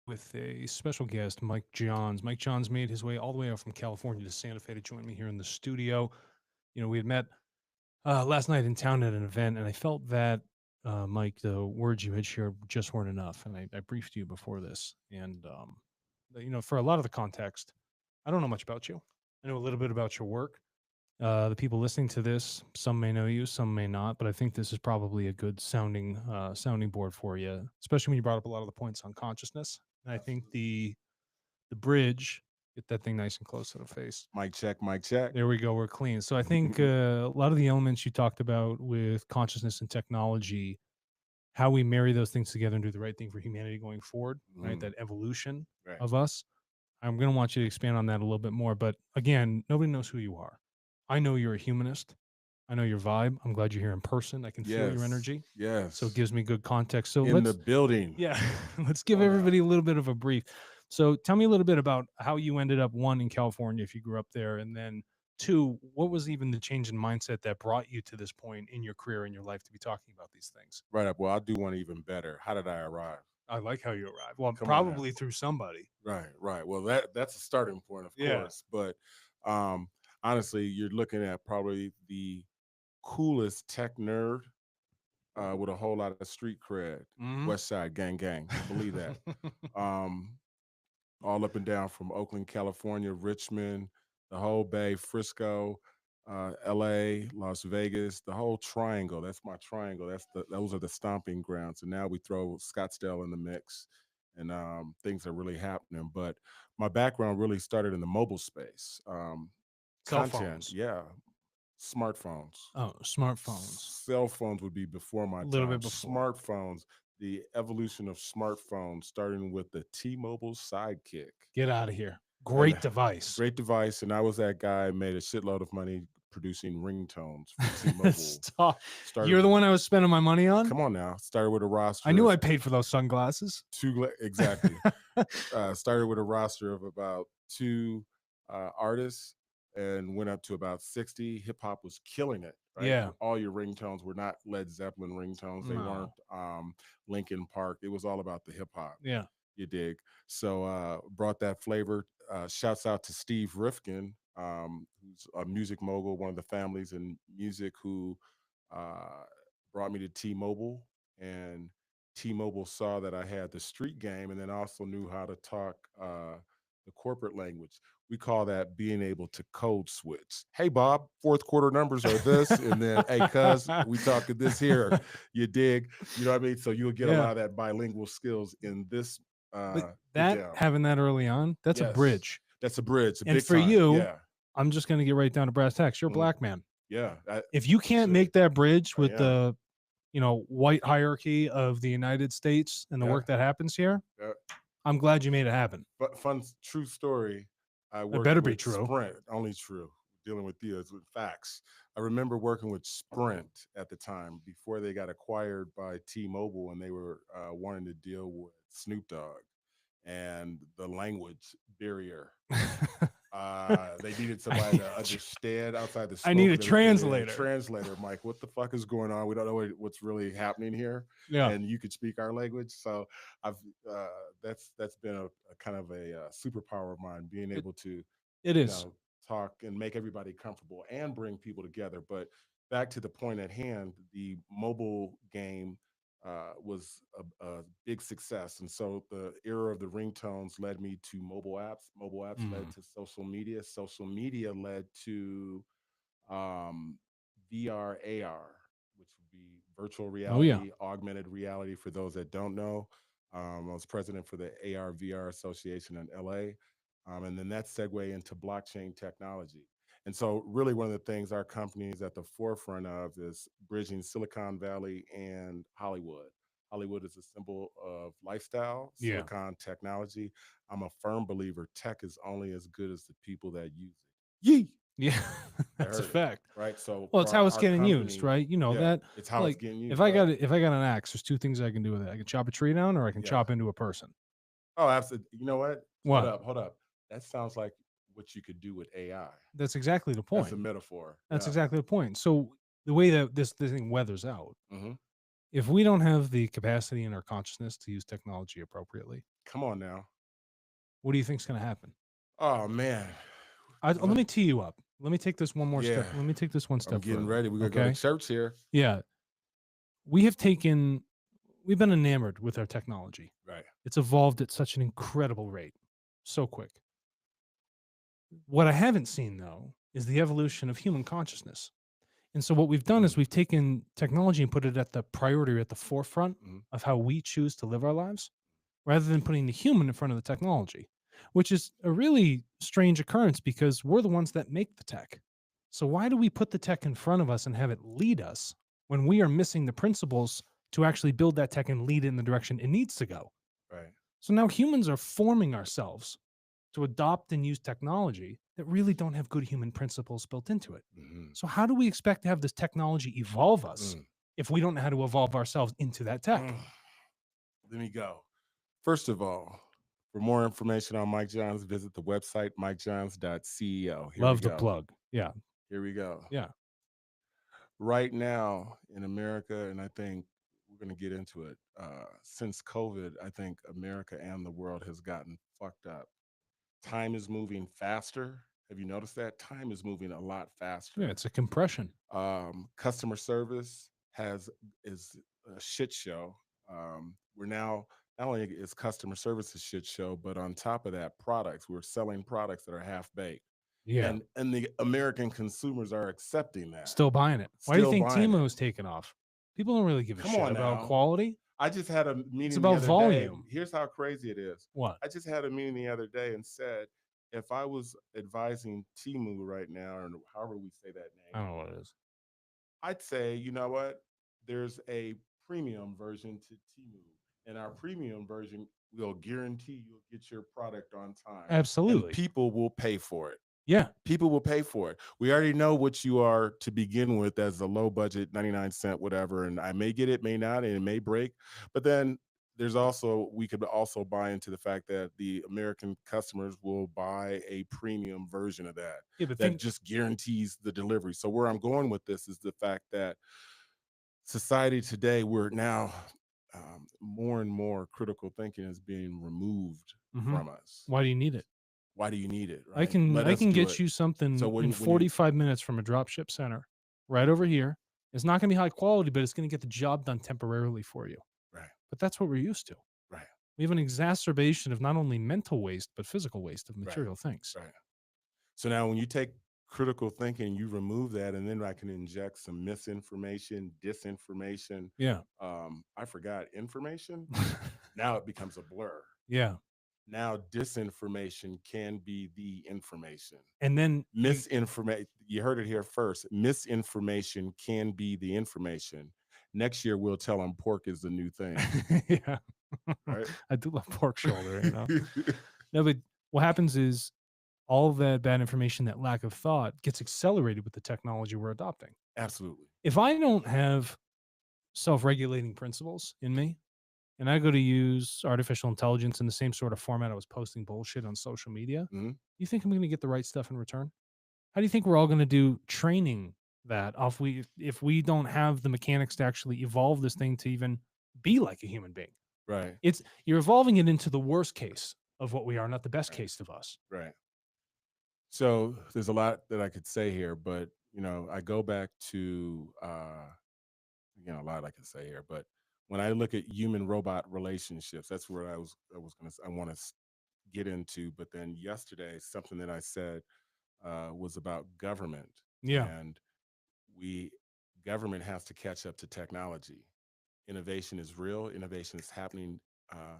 with a special guest, Mike Johns. Mike Johns made his way all the way out from California to Santa Fe to join me here in the studio. We had met last night in town at an event, and I felt that, Mike, the words you had shared just weren't enough. And I briefed you before this. And, for a lot of the context, I don't know much about you. I know a little bit about your work. The people listening to this, some may know you, some may not, but I think this is probably a good sounding board for you, especially when you brought up a lot of the points on consciousness. And I think Absolutely. the bridge, get that thing nice and close to the face. Mic check, mic check. There we go. We're clean. So I think a lot of the elements you talked about with consciousness and technology, how we marry those things together and do the right thing for humanity going forward, right? Mhm. That evolution Right. of us. I'm going to want you to expand on that a little bit more. But again, nobody knows who you are. I know you're a humanist. I know your vibe. I'm glad you're here in person. I can feel your Yes. energy. So it Yes. gives me good context. So In the let's, building. yeah, let's Come give on now. everybody a little bit of a brief. So tell me a little bit about how you ended up, one, in California, if you grew up there, and then two, what was even the change in mindset that brought you to this point in your career and your life to be talking about these things? Right up. Well, I'll do one even better. How did I arrive? I like how you arrived. Well, Come on now. probably through somebody. Right, right. Well, that's a starting point, of Yeah. course. But um, honestly, you're looking at probably the coolest tech nerd with a whole lot of street cred. Hmm. West Side Gang Gang. Believe that. Um, all up and down from Oakland, California, Richmond, the whole Bay, Frisco, LA, Las Vegas, the whole triangle. That's my triangle. Those are the stomping grounds. And now we throw Scottsdale in the mix, and things are really happening. But my background really started in the mobile space. Cell Content, phones. yeah, smartphones. Oh, smartphones. Cell phones would be before A my little time. bit before. Smartphones, the evolution of smartphones, starting with the T-Mobile Sidekick, Get out of here. and Great device. great device. And I was that guy made a shitload of money producing ringtones for T-Mobile. Stop. Started You're the with, one I was spending my money on? come on now, started with a I roster knew of I paid for those sunglasses. exactly. Started with a roster of about two artists and went up to about 60. Hip hop was killing it, right? Yeah. All your ringtones were not Led Zeppelin ringtones. They weren't No. Linkin Park. It was all about the hip hop. Yeah. You dig? So brought that flavor. Shouts out to Steve Rifkin, who's a music mogul, one of the families in music who uh, brought me to T-Mobile, and T-Mobile saw that I had the street game, and then also knew how to talk the corporate language. We call that being able to code switch. Hey, Bob, fourth quarter numbers are this, and then hey, cuz we talking this here. You dig? You know what I mean? So you'll get a Yeah. lot of that bilingual skills in this But get that down. having that early on, that's a Yes, bridge. that's a bridge, a And big for time. you, Yeah, I'm just going to get right down to brass tacks. You're a mhm, black man. yeah. If you That's can't it. make that bridge I with am. the, white hierarchy of the United States and the Yeah, work that happens here, yeah. I'm glad you made it happen. But fun, true story. I It worked better be with true. Sprint. Only true. Dealing with you is with facts. I remember working with Sprint at the time before they got acquired by T-Mobile, and they were wanting to deal with Snoop Dogg and the language barrier. They needed I somebody need, to understand outside the I need scope a of the translator. translator. Mike, what the fuck is going on? We don't know what's really happening here, Yeah, and you could speak our language. So I've uh, that's been a kind of a superpower of mine, being it, able to, it you is. know, talk and make everybody comfortable and bring people together. But back to the point at hand, the mobile game was a big success. And so the era of the ringtones led me to mobile apps. Mobile apps led Mm. to social media. Social media led to um, VR, AR, which would be virtual Oh, yeah. reality, augmented reality for those that don't know. I was president for the AR VR Association in LA. And then that segue into blockchain technology. And so, really, one of the things our company is at the forefront of is bridging Silicon Valley and Hollywood. Hollywood is a symbol of lifestyle, Yeah. Silicon technology. I'm a firm believer tech is only as good as the people that use it. Yee! Yeah. You That's a heard it, fact. right? So Well, for it's how it's our getting used, company, right? You know yeah, that, it's how it's like, getting if used, I right? got it, if I got an axe, there's two things I can do with it. I can chop a tree down, or I can Yeah. chop into a person. Oh, absolutely. You know what? Hold What? up, hold up. That sounds like what you could do with AI. That's exactly the That's a point. metaphor. That's Yeah. exactly the point. So the way that this thing weathers out Hmm. If we don't have the capacity in our consciousness to use technology appropriately, Come on now. what do you think's going to happen? Oh man. Let me tee you up. Let me take this one more step. Yeah, Let me take this one I'm step getting further. ready. We're gonna go to Okay. church here. Yeah. We have taken, we've been enamored with our technology. Right. It's evolved at such an incredible rate, so quick. What I haven't seen, though, is the evolution of human consciousness. And so, what we've done is Mm, we've taken technology and put it at the priority, or at the forefront mhm, of how we choose to live our lives, rather than putting the human in front of the technology, which is a really strange occurrence because we're the ones that make the tech. So, why do we put the tech in front of us and have it lead us when we are missing the principles to actually build that tech and lead it in the direction it needs to go? right. So, now humans are forming ourselves to adopt and use technology that really don't have good human principles built into it. Mhm, So, how do we expect to have this technology evolve us mm, if we don't know how to evolve ourselves into that tech? mm. Let me go. First of all, for more information on Mike Johns, visit the website mikejohns.ceo. Here we Love the go. plug. Yeah. Here we go. Yeah. Right now in America, and I think we're going to get into it. Since COVID, I think America and the world has gotten fucked up. Time is moving faster. Have you noticed that? Time is moving a lot Yeah. faster. It's a compression. Customer service is a shit show. We're now not only is customer service a shit show, but on top of that, products. We're selling products that are half baked, Yeah. and the American consumers are accepting that, Still buying it. Why do you still think buying it. Timo's taken off? People don't really give a Come shit on about now. quality. I just had a It's meeting the about other day. volume. Here's how crazy it is. What? I just had a meeting the other day and said, if I was advising Timu right now, or however we say that I name, don't know what it is. I'd say, you know what? There's a premium version to Timu, and our premium version will guarantee you'll get your product on time, and Absolutely. people will pay for it. Yeah. People will pay for it. We already know what you are to begin with as a low budget 99 cent whatever, and I may get it, may not, and it may break. But then there's also we could also buy into the fact that the American customers will buy a premium version of that Yeah. But that think, just guarantees the delivery. So where I'm going with this is the fact that society today, we're now more and more critical thinking is being removed mhm, from us. why do you need it? Why do you need it? I Right? can Let I us can do get it. you So something in when you 45 minutes from a dropship center right over here. It's not going to be high quality, but it's going to get the job done temporarily for you. right, But that's what we're used to. right, We have an exacerbation of not only mental waste, but physical waste of right, material things. right. So now when you take critical thinking, you remove that, and then I can inject some misinformation, disinformation. Yeah. I forgot information. Now it becomes a blur. Yeah. Now disinformation can be the information. And then you, Misinformation, you heard it here first. Misinformation can be the information. Next year we'll tell them pork is the new thing, yeah. right? I do love pork shoulder. No, but what happens is all of that bad information, that lack of thought gets accelerated with the technology we're adopting. Absolutely. If I don't have self-regulating principles in me, and I go to use artificial intelligence in the same sort of format I was posting bullshit on social media, Mhm. you think I'm going to get the right stuff in return? How do you think we're all going to do training that off we if we don't have the mechanics to actually evolve this thing to even be like a human being? Right, It's you're evolving it into the worst case of what we are, not the best right, case of us. right. So there's a lot that I could say here, but I go back to a lot I could say here, but when I look at human robot relationships, that's where I was gonna I want to get into. But then yesterday, something that I said was about government, Yeah. and we government has to catch up to technology. Innovation is real. Innovation is happening uh,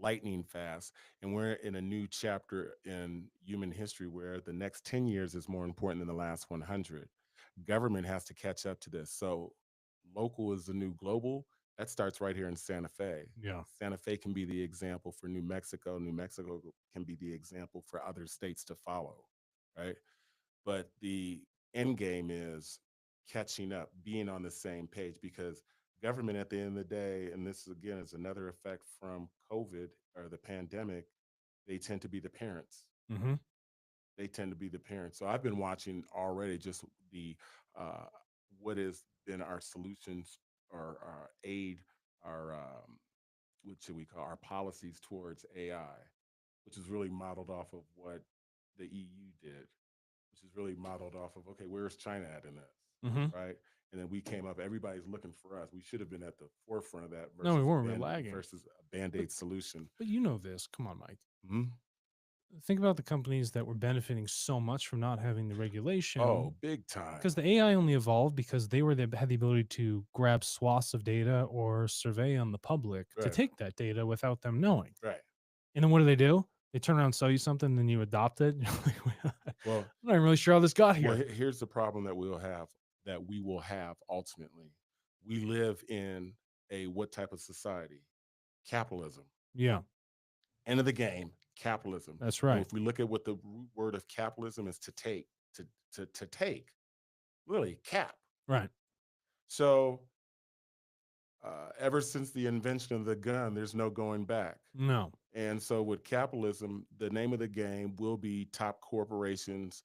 lightning fast, and we're in a new chapter in human history where the next 10 years is more important than the last 100. Government has to catch up to this. So local is the new global. That starts right here in Santa Fe. Yeah. Santa Fe can be the example for New Mexico. New Mexico can be the example for other states to follow, right? But the end game is catching up, being on the same page, because government at the end of the day, and this again is another effect from COVID or the pandemic, they tend to be the parents. Hmm. They tend to be the parents. So I've been watching already just the uh, what has been our solutions or aid our what should we call our policies towards AI, which is really modeled off of what the EU did, which is really modeled off of okay, where's China at in this, Hmm. right? And then we came up. Everybody's looking for us. We should have been at the forefront of that No, we weren't. We're lagging. versus a band But aid solution. but you know this. Come on, Mike. Mhm. Think about the companies that were benefiting so much from not having the regulation, Oh, big time. because the AI only evolved because had the ability to grab swaths of data or survey on the public to Right, take that data without them knowing. right. And then what do? They turn around and sell you something, then you adopt it. You're like, "Well, I'm Well, not even really sure how this got well, here." here's the problem that we will have ultimately. We live in a what type of society? Capitalism. Yeah, End of the game, capitalism. that's And right. if we look at what the root word of capitalism is to take, to take, really cap. Right. So ever since the invention of the gun, there's no going back. No. And so with capitalism, the name of the game will be top corporations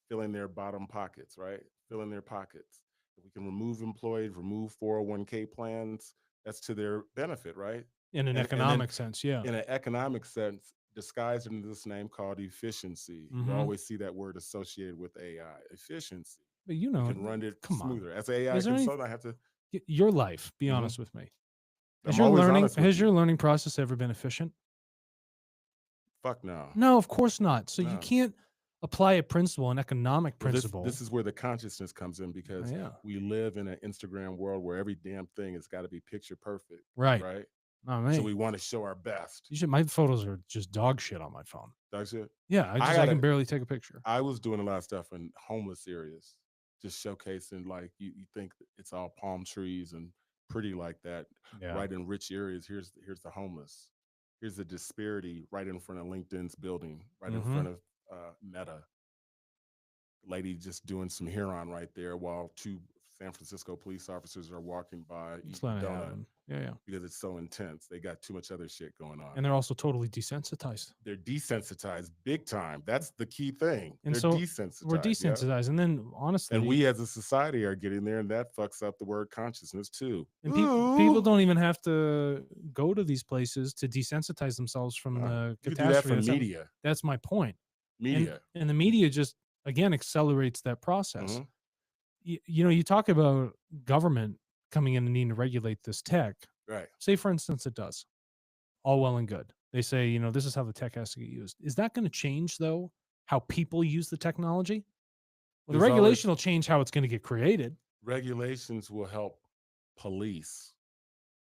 filling their bottom pockets, right? Filling their pockets. If we can remove employees, remove 401k plans, that's to their benefit, right? In an And then economic sense, yeah. in an economic sense, disguised into this name called efficiency. You Mhm. always see that word associated with AI, efficiency. But, We can run it come on. smoother. As an AI Is there any consultant, I have to. your life, be Mhm. honest with me. I'm always honest with Has you. your learning process ever been efficient? Fuck no, No, of course not. So you no. can't apply a principle, an economic Well, this principle. is where the consciousness comes in because Yeah. we live in an Instagram world where every damn thing has got to be picture perfect, Right. right? Not So me. we want to show our best. You should my photos are just dog shit on my phone. That's it. Yeah, I can barely take a picture. I was doing a lot of stuff in homeless areas, just showcasing like you think it's all palm trees and pretty like that, Yeah. right in rich areas. Here's the homeless. Here's the disparity right in front of LinkedIn's building, right in Mhm. front of Meta. Lady just doing some heron right there while two San Francisco police officers are walking by Just eating let a it donut happen. Yeah, yeah. because it's so intense. They got too much other shit going on. And they're also totally desensitized. They're desensitized big time. That's the key thing. And They're so we're desensitized. Yeah. desensitized. And then And honestly, we as a society are getting there, and that fucks up the word consciousness too. and people Ooh. don't even have to go to these places to desensitize themselves from No. the You could do that catastrophe from that's happening. media. That's my point. And Media. and the media just again accelerates that process. Hmm. You talk about government coming in and needing to regulate this tech. Right. Say, for instance, it does. All well and good. They say, this is how the tech has to get used. Is that going to change though how people use the technology? Well, the There's regulation always will change how it's going to get created. regulations police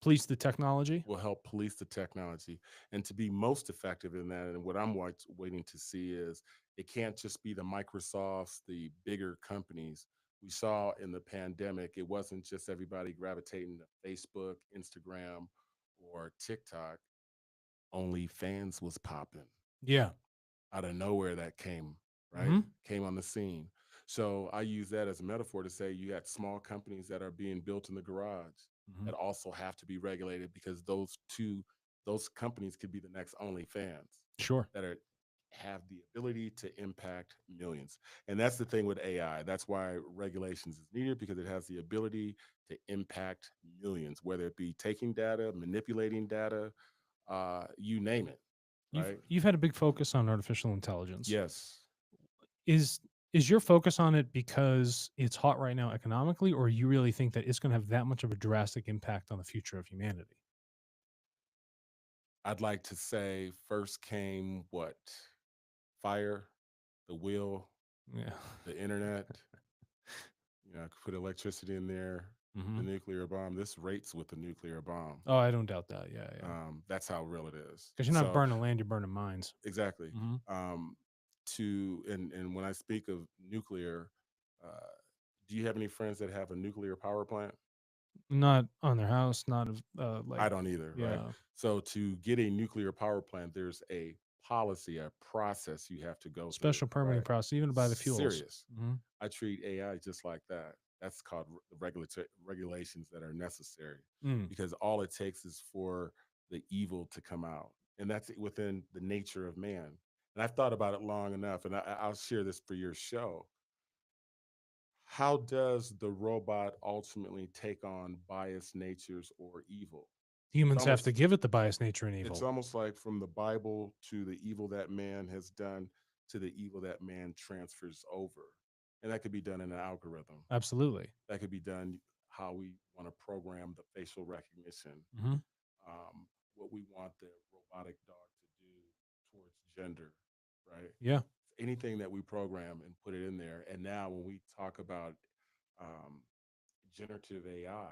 Police the technology. will help police the technology. And to be most effective in that, and what I'm waiting to see is it can't just be the Microsofts, the bigger companies. We saw in the pandemic, it wasn't just everybody gravitating to Facebook, Instagram, or TikTok. Only fans was popping Yeah. out of nowhere. That came, right? Hmm. Came on the scene. So I use that as a metaphor to say you got small companies that are being built in the garage Hmm. that also have to be regulated because those companies could be the next OnlyFans Sure. that are have the ability to impact millions. And that's the thing with AI. That's why regulations is needed because it has the ability to impact millions, whether it be taking data, manipulating data, you name it, right? You've had a big focus on artificial intelligence. Yes. Is is your focus on it because it's hot right now economically, or you really think that it's going to have that much of a drastic impact on the future of humanity? I'd like to say first came what? Fire, the wheel, Yeah. the internet. I could put electricity in there, the Hmm. nuclear bomb. This rates with the nuclear bomb. Oh, I don't doubt that. Yeah, yeah. That's how real it is. Because you're not So burning land, you're burning mines. exactly. Hmm. Um, and when I speak of nuclear, uh, do you have any friends that have a nuclear power plant? Not on their house, not like, I don't either, right? yeah, So to get a nuclear power plant, there's a policy, a process you have to go through, special permitting right? process, even to buy the fuels. Serious. Hmm. I treat AI just like that. That's called the regulations that are necessary Mm. because all it takes is for the evil to come out. And that's within the nature of man. And I've thought about it long enough, and I'll share this for your show. How does the robot ultimately take on biased natures or evil? It's Humans have to almost give it the bias, nature, and it's evil. almost like from the Bible to the evil that man has done to the evil that man transfers over. And that could be done in an algorithm. Absolutely. That could be done how we want to program the facial recognition, Hmm. what we want the robotic dog to do towards gender, right? Yeah. Anything that we program and put it in there. And now when we talk about um, generative AI,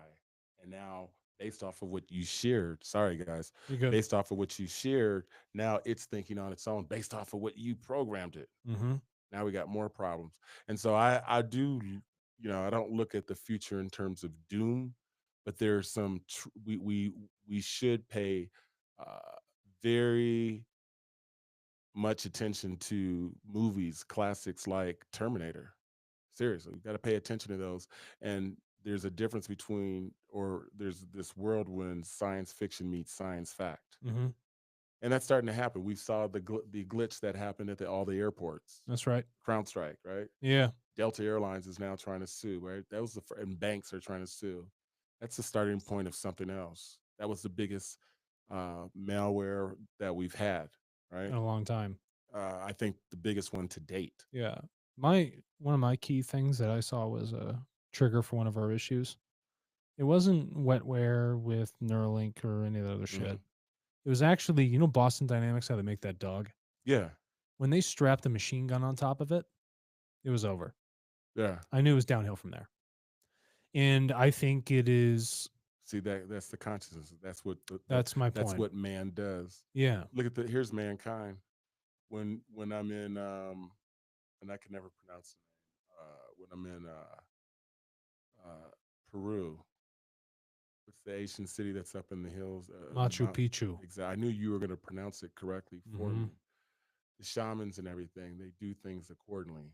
and now based off of what you shared, sorry guys, You're good. based off of what you shared, now it's thinking on its own based off of what you programmed it. Hmm. Now we got more problems. And so I do, I don't look at the future in terms of doom, but there's some we should pay uh, very much attention to movies, classics like Terminator. Seriously, you got to pay attention to those. And there's a difference between, or there's this world when science fiction meets science fact, Hmm. and that's starting to happen. We saw the glitch that happened at all the airports, That's right. CrowdStrike, right? Yeah. Delta Airlines is now trying to sue, right? That was and banks are trying to sue. That's the starting point of something else. That was the biggest malware that we've had, In right? a long time. I think the biggest one to date. Yeah. My One of my key things that I saw was a trigger for one of our issues. It wasn't wetware with Neuralink or any of the other Hmm. shit. It was actually, Boston Dynamics, how they make that dog. Yeah, When they strapped a machine gun on top of it, it was over. yeah. I knew it was downhill from there. And I think it is. See that's the consciousness. That's what That's my that's point. what man does. Yeah. Look at the here's mankind. When I'm in and I can never pronounce the name. When I'm in Peru, what's the Asian city that's up in the hills, the Machu mountain? Picchu. Exactly. I knew you were going to pronounce it correctly for Hmm. me. The shamans and everything, they do things accordingly.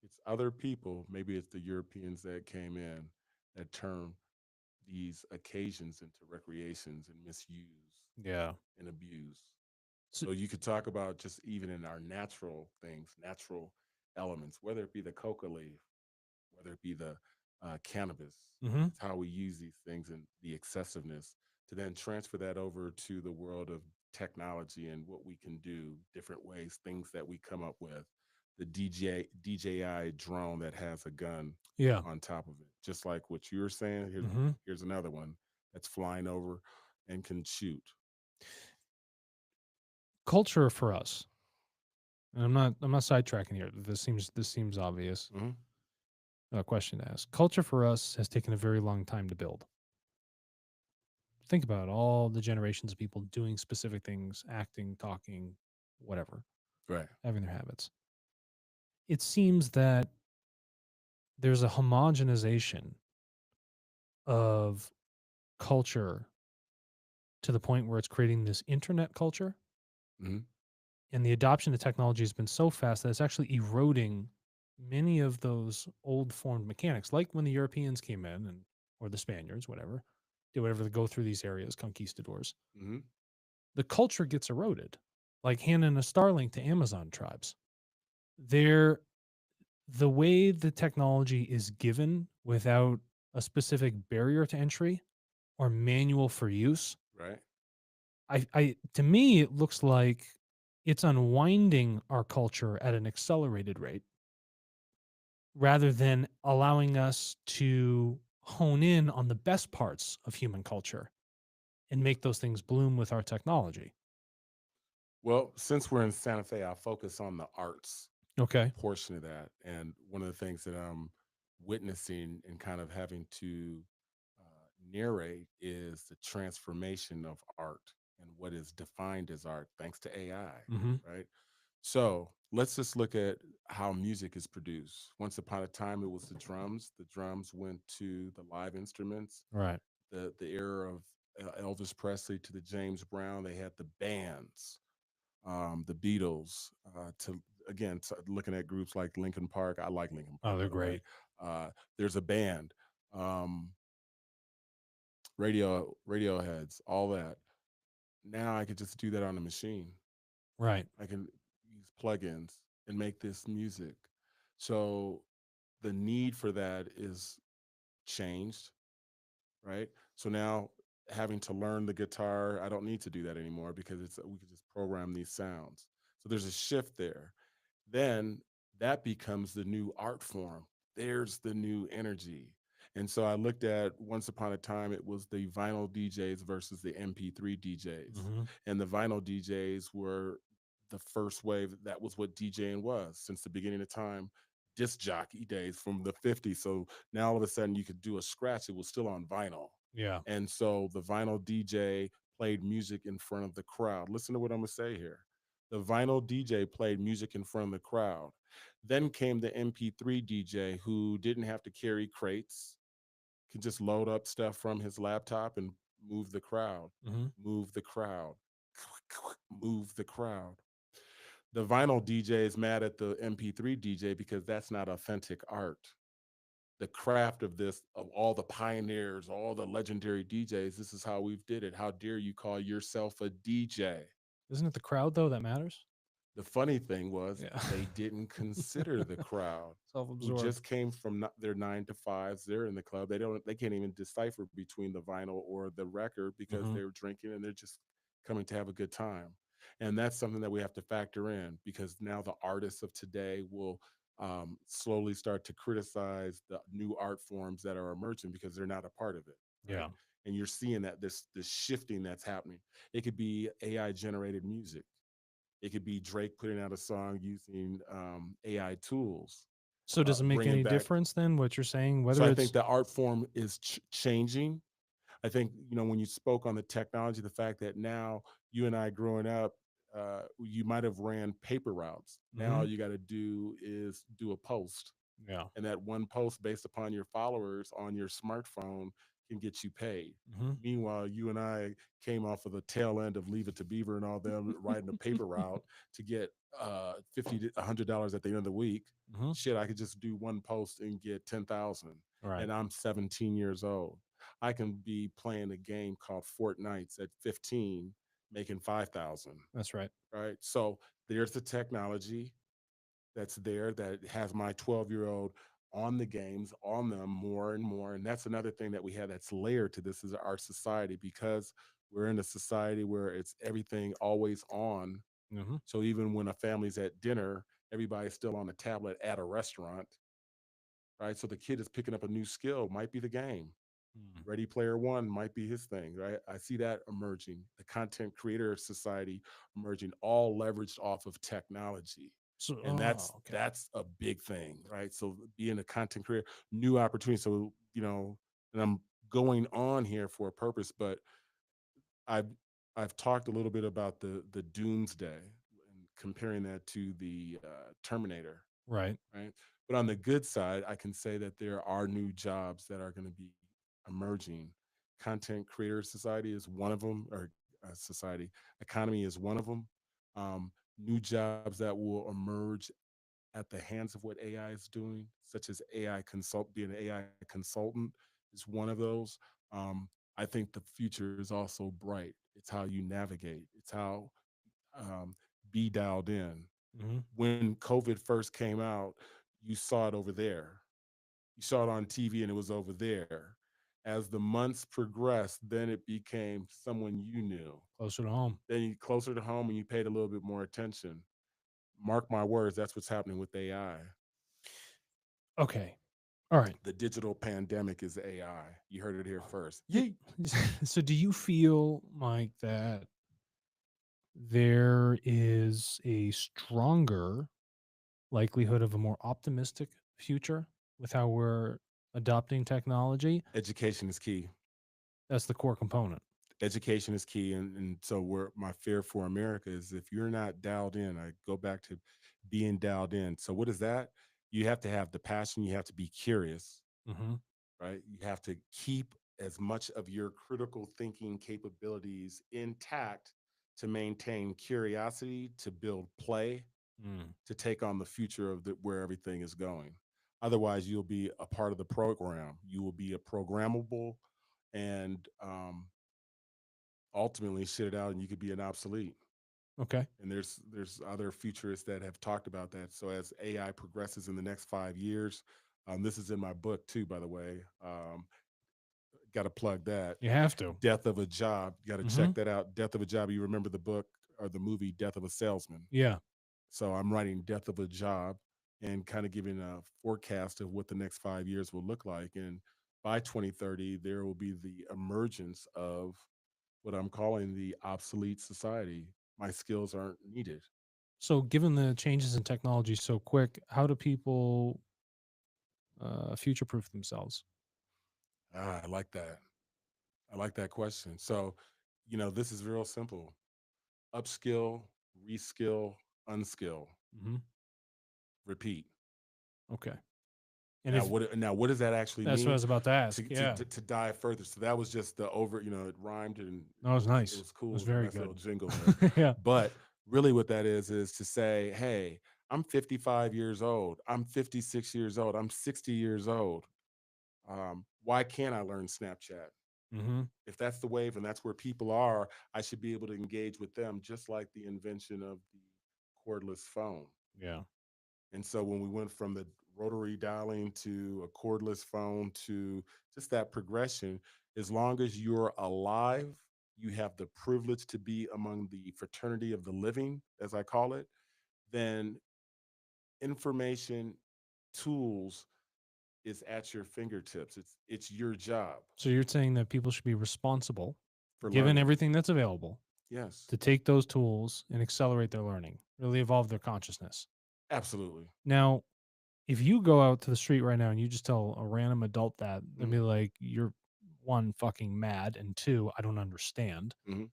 It's other people, maybe it's the Europeans that came in that turn these occasions into recreations and misuse Yeah. and abuse. So, So you could talk about just even in our natural things, natural elements, whether it be the coca leaf, whether it be the cannabis. hmm It's how we use these things and the excessiveness to then transfer that over to the world of technology and what we can do, different ways, things that we come up with. The DJI drone that has a gun yeah. on top of it, just like what you were saying. hmm Here's another one that's flying over and can shoot. Culture for us. And I'm not sidetracking here. This seems obvious. Hmm. A question to ask. Culture for us has taken a very long time to build. Think about all the generations of people doing specific things, acting, talking, whatever, Right. having their habits. It seems that there's a homogenization of culture to the point where it's creating this internet culture. Hmm. And the adoption of technology has been so fast that it's actually eroding many of those old formed mechanics, like when the Europeans came in and or the Spaniards, whatever, did whatever to go through these areas, conquistadors. Hmm. The culture gets eroded, like handing a Starlink to Amazon tribes. They're the way the technology is given without a specific barrier to entry or manual for use. Right. I to me, it looks like it's unwinding our culture at an accelerated rate rather than allowing us to hone in on the best parts of human culture and make those things bloom with our technology. Well, since we're in Santa Fe, I'll focus on the arts Okay. portion of that. And one of the things that I'm witnessing and kind of having to narrate is the transformation of art and what is defined as art thanks to AI, Hmm. right? So let's just look at how music is produced. Once upon a time, it was the drums. The drums went to the live instruments. Right. The era of Elvis Presley to the James Brown, they had the bands, the Beatles, to again looking at groups like Linkin Park. I like Linkin Oh, Park, by they're the way. great. There's a band, um, Radioheads, all that. Now I could just do that on a machine. Right. I can use plugins and make this music. So the need for that is changed, right? So now having to learn the guitar, I don't need to do that anymore because it's we can just program these sounds. So there's a shift there. Then that becomes the new art form. There's the new energy. And so I looked at once upon a time, it was the vinyl DJs versus the MP3 DJs. Hmm. And the vinyl DJs were the first wave. That was what DJing was since the beginning of time. Disc jockey days from the 50s. So now all of a sudden you could do a scratch, it was still on vinyl. Yeah. And so the vinyl DJ played music in front of the crowd. Listen to what I'm gonna say here. The vinyl DJ played music in front of the crowd. Then came the MP3 DJ who didn't have to carry crates, could just load up stuff from his laptop and move the crowd, Hmm. move the crowd, move the crowd. The vinyl DJ is mad at the MP3 DJ because that's not authentic art. The craft of this, of all the pioneers, all the legendary DJs, this is how we've did it. How dare you call yourself a DJ? Isn't it the crowd though that matters? The funny thing was Yeah. they didn't consider the crowd who Self-absorbed. just came from their 9 to 5s. They're in the club. They can't even decipher between the vinyl or the record because Hmm. they're drinking and they're just coming to have a good time. And that's something that we have to factor in because now the artists of today will slowly start to criticize the new art forms that are emerging because they're not a part of it, right? Yeah. And you're seeing that this shifting that's happening. It could be AI generated music. It could be Drake putting out a song using AI tools, So does it make bringing any back. difference then what you're saying, So whether I think it's the art form is changing. I think when you spoke on the technology, the fact that now you and I growing up, you might have ran paper routes. Now Mhm. all you got to do is do a post, Yeah. and that one post based upon your followers on your smartphone can get you paid. Mhm. Meanwhile, you and I came off of the tail end of Leave It to Beaver and all them riding a paper route to get $50 to $100 at the end of the week. Mhm. Shit, I could just do one post and get 10,000, Right. and I'm 17 years old. I can be playing a game called Fortnite at 15, making 5,000. That's right. Right. So there's the technology that's there that has my 12-year-old on the games, on them more and more. And that's another thing that we have that's layered to this is our society because we're in a society where it's everything always on. Mhm. So even when a family's at dinner, everybody's still on a tablet at a restaurant, right? So the kid is picking up a new skill, might be the game. Mm. Ready Player One might be his thing, right? I see that emerging. The content creator society emerging, all leveraged off of technology, So and okay. that's a big thing, right? So being a content creator, new opportunities. So and I'm going on here for a purpose, but I've I've talked a little bit about the doomsday and comparing that to the Terminator, Right. right? But on the good side, I can say that there are new jobs that are going to be emerging. Content creator society is one of them, or society economy is one of them. New jobs that will emerge at the hands of what AI is doing, such as being an AI consultant, is one of those. I think the future is also bright. It's how you navigate. It's how um, be dialed in. Mhm. When COVID first came out, you saw it over there. You saw it on TV and it was over there. As the months progressed, then it became someone you knew. Closer to home. Then you closer to home and you paid a little bit more attention. Mark my words, that's what's happening with AI. Okay. All right. The digital pandemic is AI. You heard it here first. Yay. So do you feel like that there is a stronger likelihood of a more optimistic future with how we're adopting technology? Education is key. That's the core component. Education is key. And so where my fear for America is if you're not dialed in, I go back to being dialed in. So what is that? You have to have the passion, you have to be curious, Mhm. right? You have to keep as much of your critical thinking capabilities intact to maintain curiosity, to build play, Mm. to take on the future of where everything is going. Otherwise, you'll be a part of the program. You will be a programmable and ultimately shit it out, and you could be an obsolete. Okay. And there's other futurists that have talked about that. So as AI progresses in the next 5 years, This is in my book too, by the way. Got to plug that. You have to. Death of a Job. You got to Hmm. check that out. Death of a Job. You remember the book or the movie Death of a Salesman? Yeah. So I'm writing Death of a Job and kind of giving a forecast of what the next 5 years will look like. And by 2030, there will be the emergence of what I'm calling the obsolete society. My skills aren't needed. So, given the changes in technology so quick, how do people future proof themselves? I like that. I like that question. So, this is real simple: upskill, reskill, unskill, Hmm. repeat. Okay. And Now, if what does that actually that's what I mean? was about to ask, To, to, yeah, to, to dive further. So that was just the over, it rhymed and that was it nice. was It cool. was It was a very nice good. little jingle there. Yeah. But really, what that is to say, hey, I'm 55 years old. I'm 56 years old. I'm 60 years old. Why can't I learn Snapchat? Hmm. If that's the wave and that's where people are, I should be able to engage with them, just like the invention of the cordless phone. Yeah. And so when we went from the rotary dialing to a cordless phone to just that progression, as long as you're alive, you have the privilege to be among the fraternity of the living, as I call it, then information tools is at your fingertips. It's your job So you're saying that people should be responsible, for given learning. everything that's available, Yes, to take those tools and accelerate their learning, really evolve their consciousness. absolutely. Now, if you go out to the street right now and you just tell a random adult that, they'll Hmm. be like, "You're one fucking mad, and two, I don't understand." Hmm.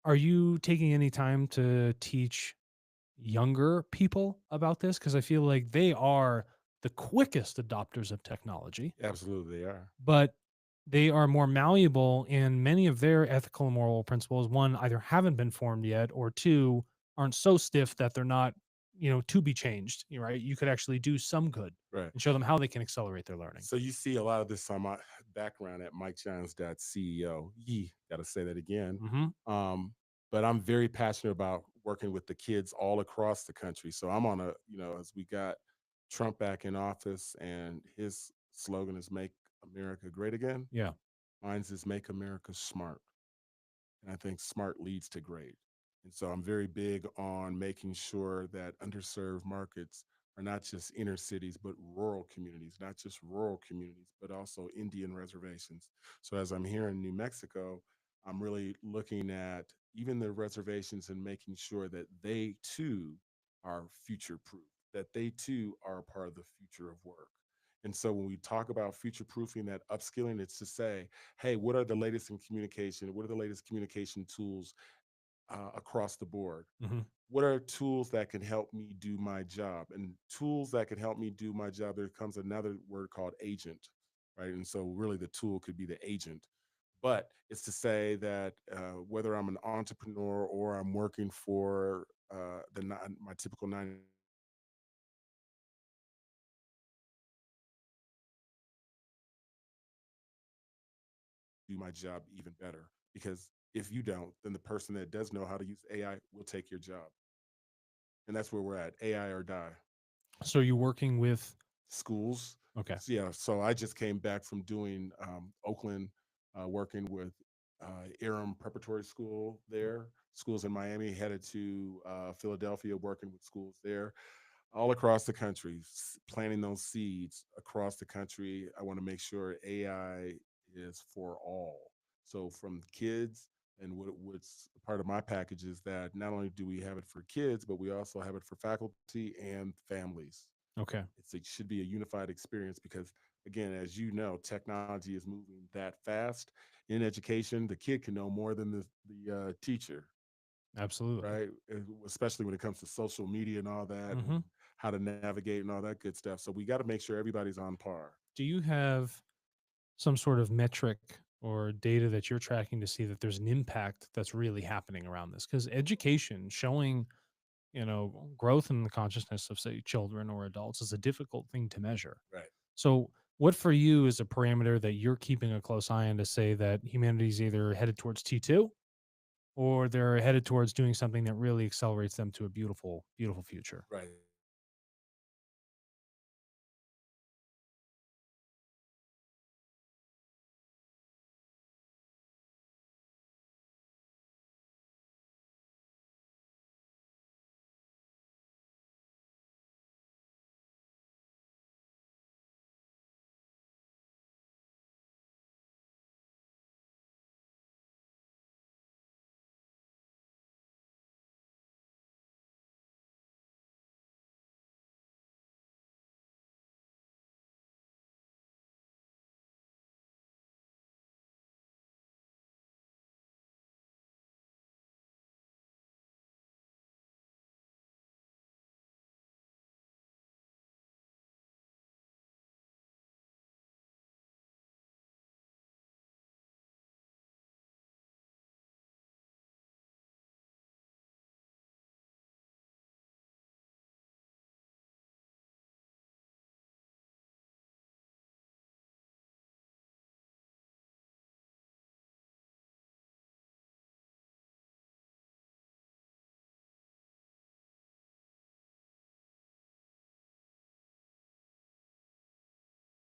Are you taking any time to teach younger people about this? Because I feel like they are the quickest adopters of technology, Absolutely, they are. but they are more malleable in many of their ethical and moral principles. One, either haven't been formed yet, or two, aren't so stiff that they're not, to be changed. Right? You could actually do some good Right. and show them how they can accelerate their learning. So you see a lot of this on my background at MikeJohns.ceo. Yee, got to say that again. Hmm. Um, but I'm very passionate about working with the kids all across the country. So I'm on as we got Trump back in office and his slogan is "Make America Great Again." Yeah. Mine's is "Make America Smart." And I think smart leads to great. And so I'm very big on making sure that underserved markets are not just inner cities, but rural communities, not just rural communities, but also Indian reservations. So as I'm here in New Mexico, I'm really looking at even the reservations and making sure that they too are future proof, that they too are a part of the future of work. And so when we talk about future proofing that upskilling, it's to say, hey, what are the latest in communication? What are the latest communication tools across the board? Hmm. What are tools that can help me do my job? And tools that can help me do my job, there comes another word called agent, right? And so really the tool could be the agent. But it's to say that whether I'm an entrepreneur or I'm working for my typical nine do my job even better. Because if you don't, then the person that does know how to use AI will take your job. And that's where we're at, AI or die. So you're working with, Schools. okay. So, yeah, so I just came back from doing Oakland, working with Aram Preparatory School there, schools in Miami, headed to Philadelphia, working with schools there all across the country, planting those seeds across the country. I want to make sure AI is for all. So from kids, and what's part of my package is that not only do we have it for kids, but we also have it for faculty and families. Okay. It should be a unified experience because, again, as you know, technology is moving that fast. In education, the kid can know more than the teacher, Absolutely. right? Especially when it comes to social media and all that, and Hmm. how to navigate and all that good stuff. So we got to make sure everybody's on par. Do you have some sort of metric or data that you're tracking to see that there's an impact that's really happening around this? Because education showing, growth in the consciousness of, say, children or adults is a difficult thing to measure. Right. So, what for you is a parameter that you're keeping a close eye on to say that humanity's either headed towards T2 or they're headed towards doing something that really accelerates them to a beautiful, beautiful future? Right.